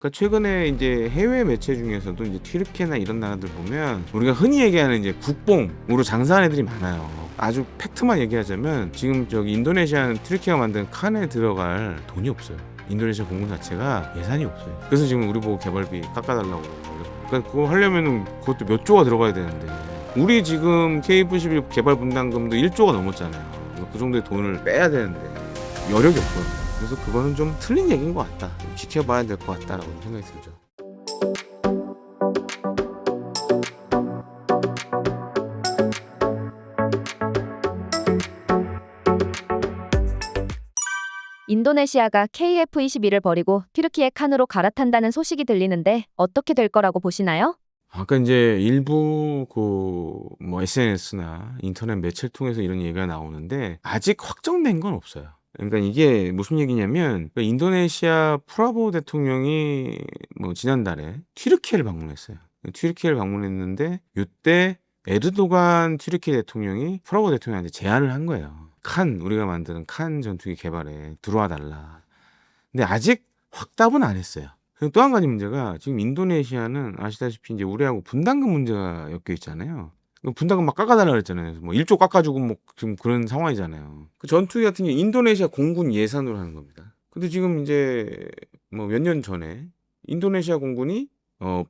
그러니까 최근에 이제 해외 매체 중에서도 이제 튀르키예나 이런 나라들 보면 우리가 흔히 얘기하는 이제 국뽕으로 장사하는 애들이 많아요. 아주 팩트만 얘기하자면 지금 저기 인도네시아는 튀르키예가 만든 칸에 들어갈 돈이 없어요. 인도네시아 공군 자체가 예산이 없어요. 그래서 지금 우리 보고 개발비 깎아달라고 그러고. 그러니까 그거 하려면은 그것도 몇 조가 들어가야 되는데 우리 지금 K-21 개발 분담금도 1조가 넘었잖아요. 그 정도의 돈을 빼야 되는데 여력이 없거든요. 그래서 그거는 좀 틀린 얘기인 것 같다. 좀 지켜봐야 될 것 같다라고 생각이 들죠. 인도네시아가 KF-21을 버리고 튀르키예 칸으로 갈아탄다는 소식이 들리는데 어떻게 될 거라고 보시나요? 아까 이제 일부 뭐 SNS나 인터넷 매체를 통해서 이런 얘기가 나오는데 아직 확정된 건 없어요. 그러니까 이게 무슨 얘기냐면 인도네시아 프라보 대통령이 뭐 지난달에 튀르키예를 방문했어요. 튀르키예를 방문했는데 이때 에르도간 튀르키예 대통령이 프라보 대통령한테 제안을 한 거예요. 우리가 만드는 칸 전투기 개발에 들어와 달라. 근데 아직 확답은 안 했어요. 그리고 또 한 가지 문제가 지금 인도네시아는 아시다시피 이제 우리하고 분담금 문제가 엮여 있잖아요. 분담금 막 깎아달라 그랬잖아요. 뭐 1조 깎아주고 뭐 지금 그런 상황이잖아요. 그 전투기 같은 게 인도네시아 공군 예산으로 하는 겁니다. 근데 지금 이제 뭐 몇 년 전에 인도네시아 공군이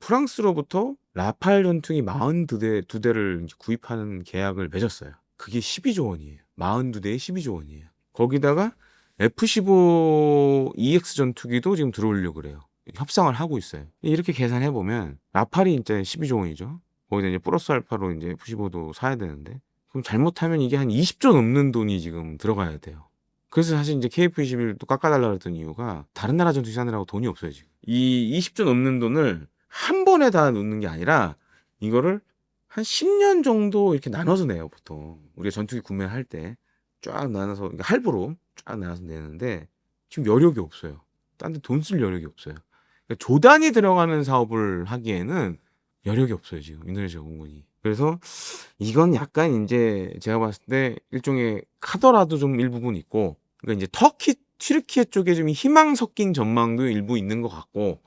프랑스로부터 라팔 전투기 42대를 구입하는 계약을 맺었어요. 그게 12조 원이에요. 42대에 12조 원이에요. 거기다가 F-15 EX 전투기도 지금 들어오려고 그래요. 협상을 하고 있어요. 이렇게 계산해 보면 라팔이 이제 12조 원이죠. 거기다 이제 플러스 알파로 이제 F-15도 사야 되는데 그럼 잘못하면 이게 한 20조 넘는 돈이 지금 들어가야 돼요. 그래서 사실 이제 KF-21도 깎아달라 그랬던 이유가 다른 나라 전투기 사느라고 돈이 없어요 지금. 이 20조 넘는 돈을 한 번에 다 넣는 게 아니라 이거를 한 10년 정도 이렇게 나눠서 내요 보통. 우리가 전투기 구매할 때 쫙 나눠서 그러니까 할부로 쫙 나눠서 내는데 지금 여력이 없어요. 딴 데 돈 쓸 여력이 없어요. 그러니까 조 단위 들어가는 사업을 하기에는 여력이 없어요 지금 인도네시아 공군이. 그래서 이건 약간 이제 제가 봤을 때 일종의 카더라도 좀 일부분 있고, 그러니까 이제 튀르키예 쪽에 좀 희망 섞인 전망도 일부 있는 것 같고,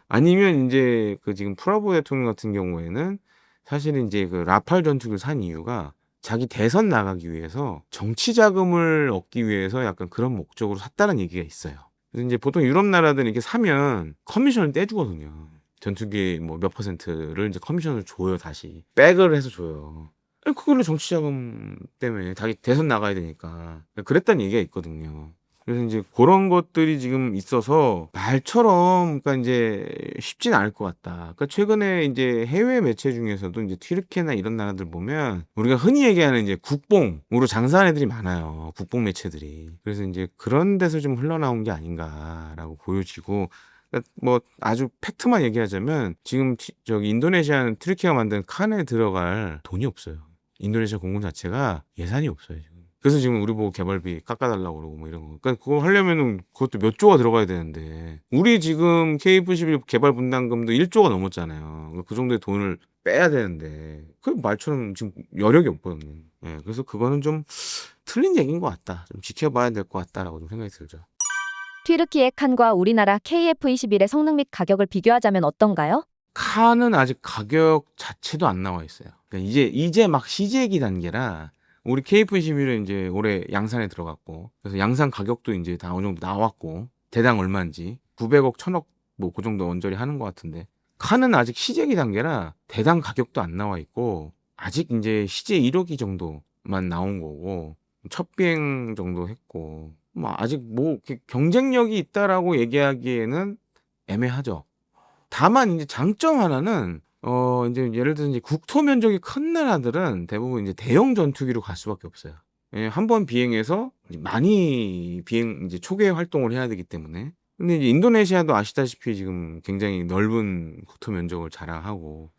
아니면 이제 그 지금 프라보 대통령 같은 경우에는 사실은 이제 그 라팔 전투기를 산 이유가 자기 대선 나가기 위해서 정치 자금을 얻기 위해서 약간 그런 목적으로 샀다는 얘기가 있어요. 그래서 이제 보통 유럽 나라들은 이렇게 사면 커미션을 떼주거든요. 전투기 뭐 몇 퍼센트를 이제 커미션을 줘요, 다시. 백을 해서 줘요. 그걸로 정치 자금 때문에 자기 대선 나가야 되니까. 그랬다는 얘기가 있거든요. 그래서 이제 그런 것들이 지금 있어서 말처럼 그러니까 이제 쉽진 않을 것 같다. 그러니까 최근에 이제 해외 매체 중에서도 이제 튀르키예나 이런 나라들 보면 우리가 흔히 얘기하는 이제 국뽕으로 장사하는 애들이 많아요. 국뽕 매체들이. 그래서 이제 그런 데서 좀 흘러나온 게 아닌가라고 보여지고, 그러니까 뭐 아주 팩트만 얘기하자면 지금 저기 인도네시아는 튀르키예가 만든 칸에 들어갈 돈이 없어요. 인도네시아 공군 자체가 예산이 없어요. 그래서 지금 우리 보고 개발비 깎아달라고 그러고 뭐 이런 거. 그러니까 그거 하려면은 그것도 몇 조가 들어가야 되는데 우리 지금 KF-21 개발 분담금도 1조가 넘었잖아요. 그 정도의 돈을 빼야 되는데 그 말처럼 지금 여력이 없거든요. 예, 그래서 그거는 좀 틀린 얘기인 것 같다. 좀 지켜봐야 될 것 같다라고 좀 생각이 들죠. 튀르키예 칸과 우리나라 KF-21의 성능 및 가격을 비교하자면 어떤가요? 칸은 아직 가격 자체도 안 나와 있어요. 그러니까 이제 막 시제기 단계라 우리 KF-21은 이제 올해 양산에 들어갔고, 그래서 양산 가격도 이제 다 어느 정도 나왔고, 대당 얼마인지 900억, 1000억 뭐 그 정도 언저리 하는 것 같은데, 칸은 아직 시제기 단계라 대당 가격도 안 나와 있고, 아직 이제 시제 1호기 정도만 나온 거고, 첫 비행 정도 했고, 뭐 아직 뭐 이렇게 경쟁력이 있다라고 얘기하기에는 애매하죠. 다만 이제 장점 하나는 인제 예를 들어서 이제 국토 면적이 큰 나라들은 대부분 이제 대형 전투기로 갈 수밖에 없어요. 예, 한 번 비행해서 이제 많이 이제 초계 활동을 해야 되기 때문에. 근데 이제 인도네시아도 아시다시피 지금 굉장히 넓은 국토 면적을 자랑하고,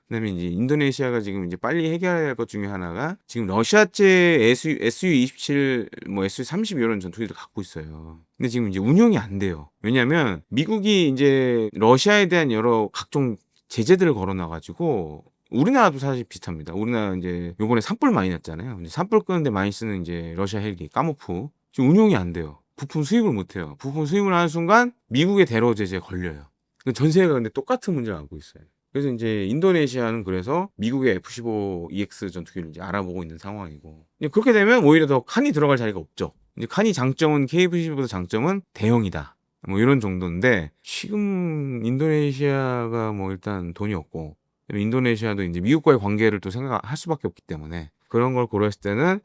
그다음에 이제 인도네시아가 지금 이제 빨리 해결해야 할 것 중에 하나가 지금 러시아제 Su-27 뭐 Su-30 이런 전투기를 갖고 있어요. 근데 지금 이제 운용이 안 돼요. 왜냐면 미국이 이제 러시아에 대한 여러 각종 제재들을 걸어 놔 가지고, 우리나라도 사실 비슷합니다. 우리나라 이제 요번에 산불 많이 났잖아요. 근데 산불 끄는데 많이 쓰는 이제 러시아 헬기 까모프 지금 운용이 안 돼요. 부품 수입을 못 해요. 부품 수입을 하는 순간 미국의 대러 제재에 걸려요. 전 세계가 근데 똑같은 문제를 안고 있어요. 그래서 이제 인도네시아는 그래서 미국의 F-15EX 전투기를 이제 알아보고 있는 상황이고, 이제 그렇게 되면 오히려 더 칸이 들어갈 자리가 없죠. 이제 칸이 장점은 KF-15보다 장점은 대형이다. 뭐 이런 정도인데, 지금 인도네시아가 뭐 일단 돈이 없고, 인도네시아도 이제 미국과의 관계를 또 생각할 수밖에 없기 때문에 그런 걸 고려했을 때는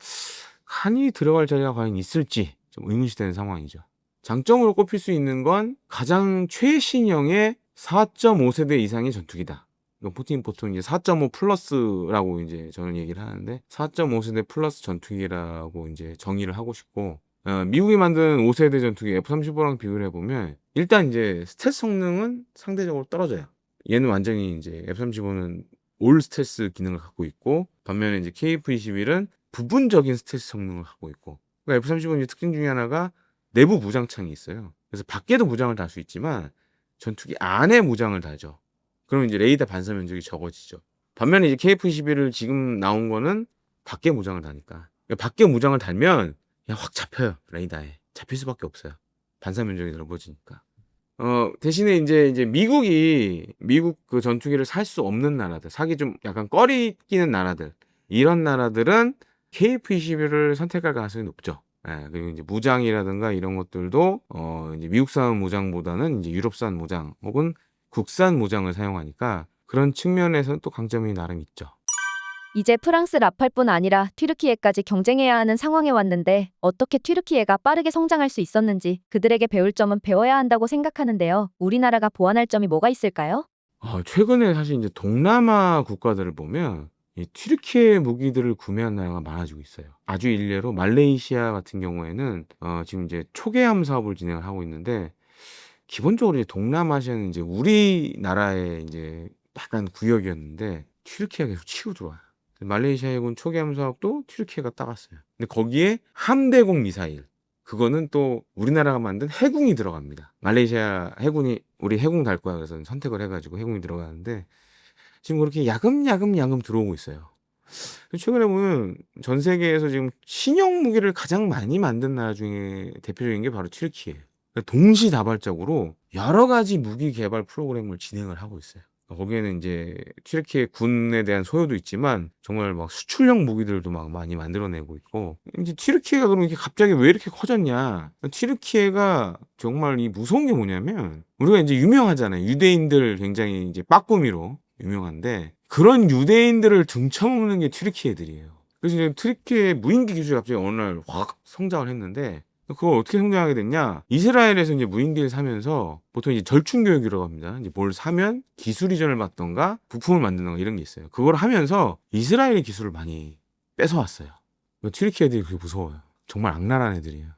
칸이 들어갈 자리가 과연 있을지 좀 의문시되는 상황이죠. 장점으로 꼽힐 수 있는 건 가장 최신형의 4.5세대 이상의 전투기다. 푸틴 보통 이제 4.5 플러스라고 이제 저는 얘기를 하는데, 4.5세대 플러스 전투기라고 이제 정의를 하고 싶고, 미국이 만든 5세대 전투기 F-35랑 비교를 해보면 일단 이제 스텔스 성능은 상대적으로 떨어져요. 얘는 완전히 이제 F-35는 올 스텔스 기능을 갖고 있고, 반면에 이제 KF-21은 부분적인 스텔스 성능을 갖고 있고, 그러니까 F-35의 특징 중에 하나가 내부 무장창이 있어요. 그래서 밖에도 무장을 달 수 있지만 전투기 안에 무장을 달죠. 그러면 이제 레이더 반사 면적이 적어지죠. 반면에 이제 KF-21을 지금 나온 거는 밖에 무장을 다니까. 그러니까 밖에 무장을 달면 그냥 확 잡혀요. 레이더에. 잡힐 수밖에 없어요. 반사 면적이 넓어지니까. 대신에 이제 미국 그 전투기를 살 수 없는 나라들, 사기 좀 약간 꺼리 끼는 나라들, 이런 나라들은 KF-21을 선택할 가능성이 높죠. 예, 그리고 이제 무장이라든가 이런 것들도 이제 미국산 무장보다는 이제 유럽산 무장 혹은 국산 무장을 사용하니까 그런 측면에서는 또 강점이 나름 있죠. 이제 프랑스 라팔뿐 아니라 튀르키예까지 경쟁해야 하는 상황에 왔는데 어떻게 튀르키예가 빠르게 성장할 수 있었는지 그들에게 배울 점은 배워야 한다고 생각하는데요. 우리나라가 보완할 점이 뭐가 있을까요? 최근에 사실 이제 동남아 국가들을 보면 이 튀르키예 무기들을 구매한 나라가 많아지고 있어요. 아주 일례로 말레이시아 같은 경우에는 지금 이제 초계함 사업을 진행을 하고 있는데, 기본적으로 이제 동남아시아는 이제 우리나라의 이제 약간 구역이었는데 튀르키예가 계속 치고 들어와요. 말레이시아 해군 초계함 사업도 튀르키예가 따갔어요. 근데 거기에 함대공 미사일, 그거는 또 우리나라가 만든 해궁이 들어갑니다. 말레이시아 해군이 우리 해궁 달 거야 그래서 선택을 해가지고 해궁이 들어가는데, 지금 그렇게 야금야금 들어오고 있어요. 최근에 보면 전 세계에서 지금 신형 무기를 가장 많이 만든 나라 중에 대표적인 게 바로 튀르키예요. 동시다발적으로 여러 가지 무기 개발 프로그램을 진행을 하고 있어요. 거기에는 이제 튀르키예 군에 대한 소요도 있지만 정말 막 수출형 무기들도 막 많이 만들어내고 있고, 이제 튀르키예가 그럼 이렇게 갑자기 왜 이렇게 커졌냐? 튀르키예가 정말 이 무서운 게 뭐냐면, 우리가 이제 유명하잖아요. 유대인들 굉장히 이제 빠꾸미로 유명한데, 그런 유대인들을 등쳐먹는 게 튀르키예들이에요. 그래서 이제 튀르키예 무인기 기술이 갑자기 어느 날 확 성장을 했는데, 그걸 어떻게 성장하게 됐냐? 이스라엘에서 이제 무인기를 사면서 보통 이제 절충 교육이라고 합니다. 이제 뭘 사면 기술 이전을 받던가 부품을 만드던가 이런 게 있어요. 그걸 하면서 이스라엘의 기술을 많이 뺏어왔어요. 튀르키 애들이 그게 무서워요. 정말 악랄한 애들이에요.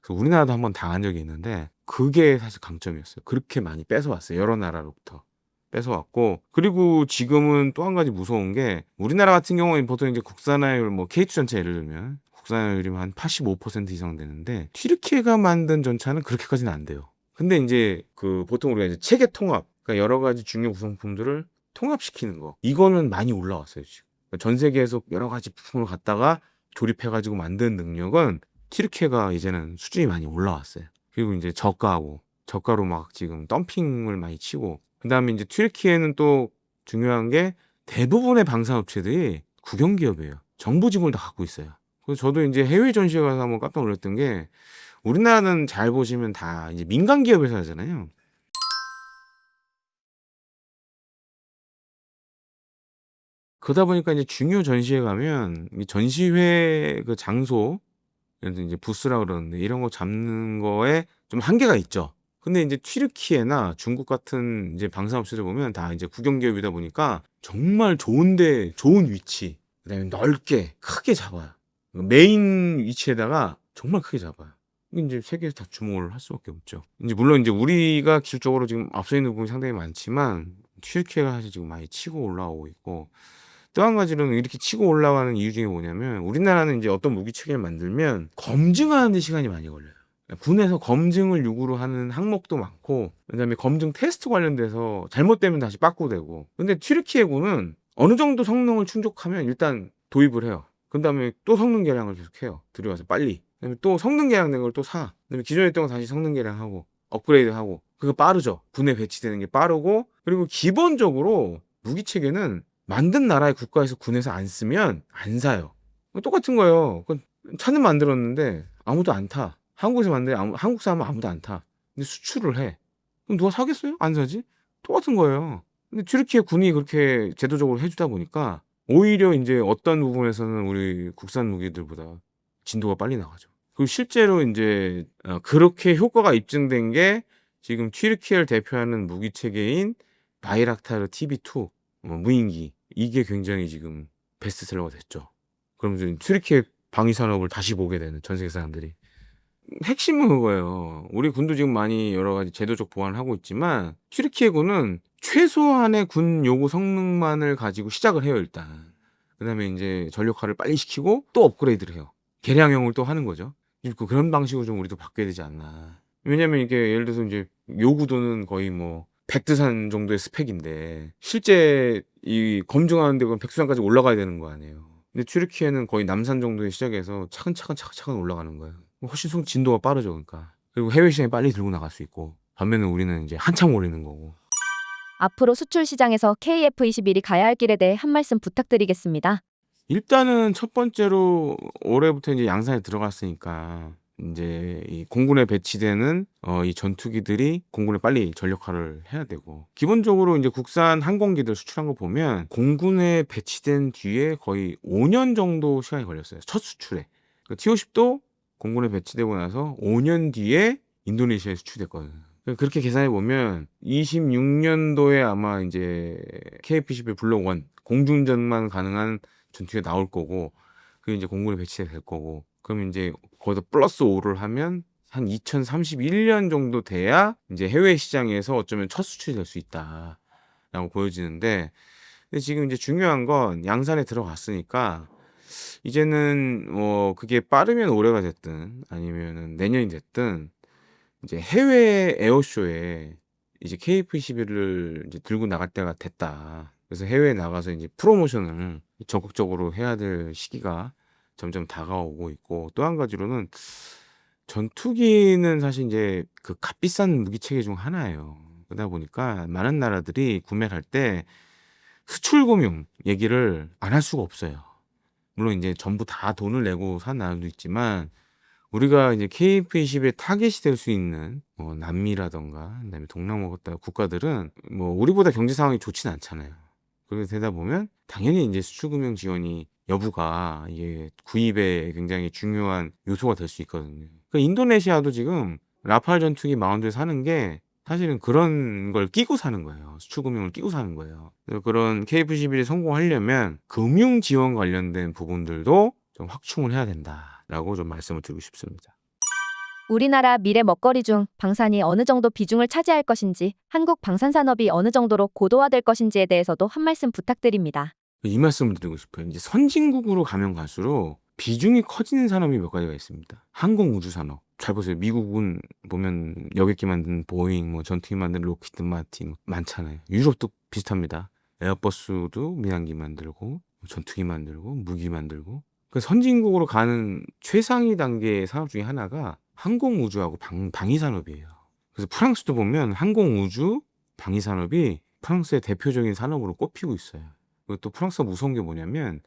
그래서 우리나라도 한번 당한 적이 있는데 그게 사실 강점이었어요. 그렇게 많이 뺏어왔어요. 여러 나라로부터. 뺏어왔고, 그리고 지금은 또 한 가지 무서운 게, 우리나라 같은 경우는 보통 이제 국산화율 뭐 K2 전차 예를 들면 국산화율이면 한 85% 이상 되는데, 튀르키예가 만든 전차는 그렇게까지는 안 돼요. 근데 이제 그 보통 우리가 이제 체계 통합, 그러니까 여러 가지 중요 구성품들을 통합시키는 거, 이거는 많이 올라왔어요 지금. 그러니까 전 세계에서 여러 가지 부품을 갖다가 조립해가지고 만든 능력은 튀르키예가 이제는 수준이 많이 올라왔어요. 그리고 이제 저가로 막 지금 덤핑을 많이 치고, 그 다음에 이제 튀르키예는 또 중요한 게 대부분의 방산업체들이 국영기업이에요. 정부 지분을 다 갖고 있어요. 그래서 저도 이제 해외 전시회 가서 한번 깜짝 놀랐던 게, 우리나라는 잘 보시면 다 이제 민간 기업 회사잖아요. 그러다 보니까 이제 중요 전시회 가면 이 전시회 그 장소, 예를 들어 이제 부스라 그러는데 이런 거 잡는 거에 좀 한계가 있죠. 근데 이제 튀르키예나 중국 같은 이제 방산업체들 보면 다 이제 국영기업이다 보니까 정말 좋은데 좋은 위치, 그다음에 넓게 크게 잡아요. 메인 위치에다가 정말 크게 잡아요. 이게 이제 세계에서 다 주목을 할 수밖에 없죠. 이제 물론 이제 우리가 기술적으로 지금 앞서 있는 부분이 상당히 많지만 튀르키예가 사실 지금 많이 치고 올라오고 있고, 또 한 가지로는 이렇게 치고 올라가는 이유 중에 뭐냐면, 우리나라는 이제 어떤 무기 체계를 만들면 검증하는 데 시간이 많이 걸려요. 군에서 검증을 요구로 하는 항목도 많고, 그다음에 검증 테스트 관련돼서 잘못되면 다시 빠꾸되고. 근데 튀르키예군은 어느 정도 성능을 충족하면 일단 도입을 해요. 그다음에 또 성능 개량을 계속 해요. 들여와서 빨리. 그다음에 또 성능 개량된 걸 또 사. 그다음에 기존에 있던 거 다시 성능 개량하고 업그레이드하고. 그거 빠르죠. 군에 배치되는 게 빠르고 그리고 기본적으로 무기 체계는 만든 나라의 국가에서 군에서 안 쓰면 안 사요. 똑같은 거예요. 그건 차는 만들었는데 아무도 안 타. 한국에서 만든 한국 사람은 아무도 안 타. 근데 수출을 해. 그럼 누가 사겠어요? 안 사지? 똑같은 거예요. 근데 튀르키예 군이 그렇게 제도적으로 해주다 보니까 오히려 이제 어떤 부분에서는 우리 국산 무기들보다 진도가 빨리 나가죠. 그리고 실제로 이제 그렇게 효과가 입증된 게 지금 튀르키예를 대표하는 무기 체계인 바이락타르 TB2 무인기 이게 굉장히 지금 베스트셀러가 됐죠. 그럼 이제 튀르키예 방위 산업을 다시 보게 되는 전 세계 사람들이. 핵심은 그거예요. 우리 군도 지금 많이 여러 가지 제도적 보완을 하고 있지만 튀르키예군은 최소한의 군 요구 성능만을 가지고 시작을 해요, 일단. 그다음에 이제 전력화를 빨리 시키고 또 업그레이드를 해요. 개량형을 또 하는 거죠. 그런 방식으로 좀 우리도 바뀌어야 되지 않나. 왜냐면 이게 예를 들어서 이제 요구도는 거의 뭐 백두산 정도의 스펙인데 실제 이 검증하는데 그건 백두산까지 올라가야 되는 거 아니에요. 근데 튀르키예는 거의 남산 정도에 시작해서 차근차근 올라가는 거예요. 훨씬 진도가 빠르죠, 그러니까. 그리고 해외 시장에 빨리 들고 나갈 수 있고 반면에 우리는 이제 한참 오르는 거고. 앞으로 수출 시장에서 KF-21이 가야 할 길에 대해 한 말씀 부탁드리겠습니다. 일단은 첫 번째로 올해부터 이제 양산에 들어갔으니까 이제 이 공군에 배치되는 이 전투기들이 공군에 빨리 전력화를 해야 되고 기본적으로 이제 국산 항공기들 수출한 거 보면 공군에 배치된 뒤에 거의 5년 정도 시간이 걸렸어요. 첫 수출에. T-50도 공군에 배치되고 나서 5년 뒤에 인도네시아에 수출됐거든요. 그렇게 계산해 보면 26년도에 아마 이제 KF-21 블록 1 공중전만 가능한 전투기가 나올 거고 그게 이제 공군에 배치될 거고 그럼 이제 거기다 플러스 5를 하면 한 2031년 정도 돼야 이제 해외 시장에서 어쩌면 첫 수출이 될 수 있다라고 보여지는데 근데 지금 이제 중요한 건 양산에 들어갔으니까 이제는 뭐 그게 빠르면 올해가 됐든 아니면은 내년이 됐든 이제 해외 에어쇼에 이제 KF-21을 이제 들고 나갈 때가 됐다. 그래서 해외에 나가서 이제 프로모션을 적극적으로 해야 될 시기가 점점 다가오고 있고 또 한 가지로는 전투기는 사실 이제 그 값비싼 무기 체계 중 하나예요. 그러다 보니까 많은 나라들이 구매를 할 때 수출 금융 얘기를 안 할 수가 없어요. 물론 이제 전부 다 돈을 내고 산 나라도 있지만 우리가 이제 KF-21에 타겟이 될 수 있는 뭐 남미라든가 그다음에 동남아 국가들은 뭐 우리보다 경제 상황이 좋진 않잖아요. 그렇게 되다 보면 당연히 이제 수출 금융 지원이 여부가 이게 구입에 굉장히 중요한 요소가 될 수 있거든요. 그러니까 인도네시아도 지금 라팔 전투기 마운드에 사는 게 사실은 그런 걸 끼고 사는 거예요. 수출 금융을 끼고 사는 거예요. 그래서 그런 KF-21이 성공하려면 금융 지원 관련된 부분들도 좀 확충을 해야 된다라고 좀 말씀을 드리고 싶습니다. 우리나라 미래 먹거리 중 방산이 어느 정도 비중을 차지할 것인지, 한국 방산산업이 어느 정도로 고도화될 것인지에 대해서도 한 말씀 부탁드립니다. 이 말씀을 드리고 싶어요. 이제 선진국으로 가면 갈수록 비중이 커지는 산업이 몇 가지가 있습니다. 항공우주 산업. 잘 보세요. 미국은 보면 여객기 만드는 보잉, 뭐 전투기 만드는 로키드 마틴 많잖아요. 유럽도 비슷합니다. 에어버스도 민항기 만들고 전투기 만들고 무기 만들고. 그 선진국으로 가는 최상위 단계의 산업 중에 하나가 항공우주하고 방위 산업이에요. 그래서 프랑스도 보면 항공우주, 방위 산업이 프랑스의 대표적인 산업으로 꼽히고 있어요. 그리고 또 프랑스가 무서운 게 뭐냐면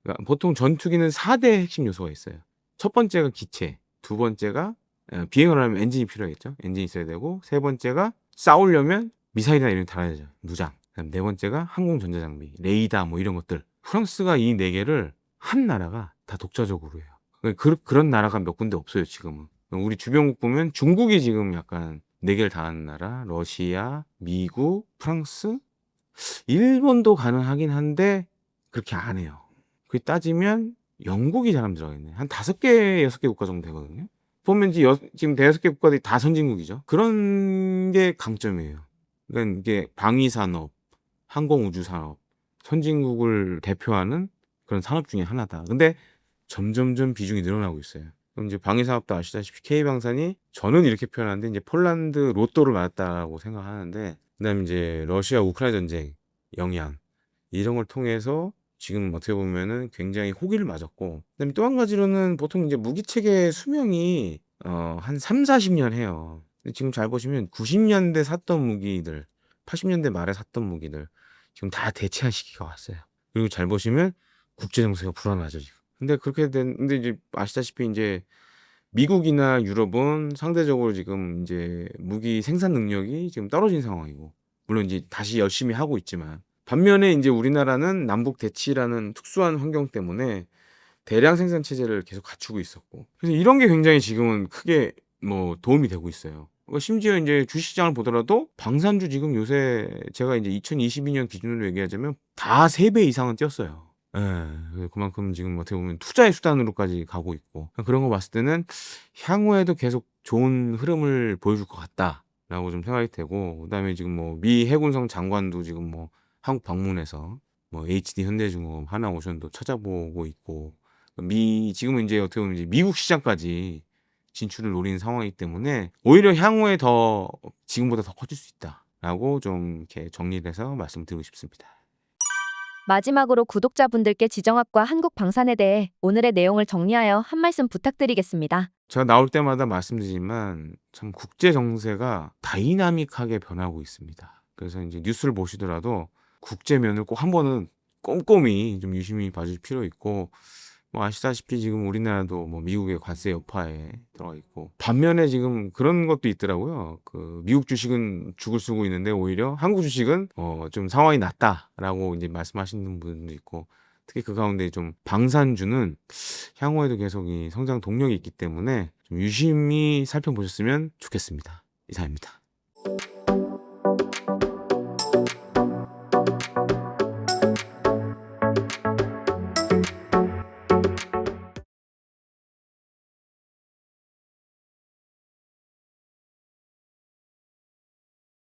그러니까 보통 전투기는 4대 핵심 요소가 있어요. 첫 번째가 기체, 두 번째가 비행을 하려면 엔진이 필요하겠죠. 엔진이 있어야 되고 세 번째가 싸우려면 미사일이나 이런 게 달아야죠. 무장. 그다음 네 번째가 항공 전자 장비, 레이더 뭐 이런 것들. 프랑스가 이 네 개를 한 나라가 다 독자적으로 해요. 그런 나라가 몇 군데 없어요, 지금은. 우리 주변국 보면 중국이 지금 약간 네 개를 다 하는 나라, 러시아, 미국, 프랑스, 일본도 가능하긴 한데 그렇게 안 해요. 그게 따지면 영국이 잘하면 들어가겠네. 한 5개, 6개 국가 정도 되거든요. 보면 지금 5개 국가들이 다 선진국이죠. 그런 게 강점이에요. 그러니까 이게 방위산업, 항공우주산업, 선진국을 대표하는 그런 산업 중에 하나다. 근데 점점점 비중이 늘어나고 있어요. 그럼 이제 방위산업도 아시다시피 K방산이 저는 이렇게 표현하는데 이제 폴란드 로또를 맞았다고 생각하는데 그다음에 이제 러시아 우크라이나 전쟁 영향 이런 걸 통해서 지금 어떻게 보면은 굉장히 호기를 맞았고, 그다음에 또 한 가지로는 보통 이제 무기 체계 수명이 한 3-40년 해요. 근데 지금 잘 보시면 90년대 샀던 무기들, 80년대 말에 샀던 무기들 지금 다 대체할 시기가 왔어요. 그리고 잘 보시면 국제 정세가 불안하죠, 지금. 근데 이제 아시다시피 이제 미국이나 유럽은 상대적으로 지금 이제 무기 생산 능력이 지금 떨어진 상황이고, 물론 이제 다시 열심히 하고 있지만, 반면에 이제 우리나라는 남북 대치라는 특수한 환경 때문에 대량 생산 체제를 계속 갖추고 있었고, 그래서 이런 게 굉장히 지금은 크게 뭐 도움이 되고 있어요. 심지어 이제 주식시장을 보더라도 방산주 지금 요새 제가 이제 2022년 기준으로 얘기하자면 다 3배 이상은 뛰었어요. 예. 그만큼 지금 어떻게 보면 투자의 수단으로까지 가고 있고, 그런 거 봤을 때는 향후에도 계속 좋은 흐름을 보여줄 것 같다라고 좀 생각이 되고, 그다음에 지금 뭐 미 해군성 장관도 지금 뭐 한국 방문해서 뭐 HD 현대중업, 하나오션도 찾아보고 있고, 지금은 이제 어떻게 보면 이제 미국 시장까지 진출을 노리는 상황이기 때문에 오히려 향후에 더 지금보다 더 커질 수 있다라고 좀 이렇게 정리를 해서 말씀드리고 싶습니다. 마지막으로 구독자분들께 지정학과 한국방산에 대해 오늘의 내용을 정리하여 한 말씀 부탁드리겠습니다. 제가 나올 때마다 말씀드리지만 참 국제 정세가 다이나믹하게 변하고 있습니다. 그래서 이제 뉴스를 보시더라도 국제면을 꼭 한 번은 꼼꼼히 좀 유심히 봐줄 필요 있고, 뭐 아시다시피 지금 우리나라도 뭐 미국의 관세 여파에 들어가 있고, 반면에 지금 그런 것도 있더라고요. 그 미국 주식은 죽을 쓰고 있는데 오히려 한국 주식은 좀 상황이 낫다라고 이제 말씀하시는 분도 있고, 특히 그 가운데 좀 방산주는 향후에도 계속 이 성장 동력이 있기 때문에 좀 유심히 살펴보셨으면 좋겠습니다. 이상입니다.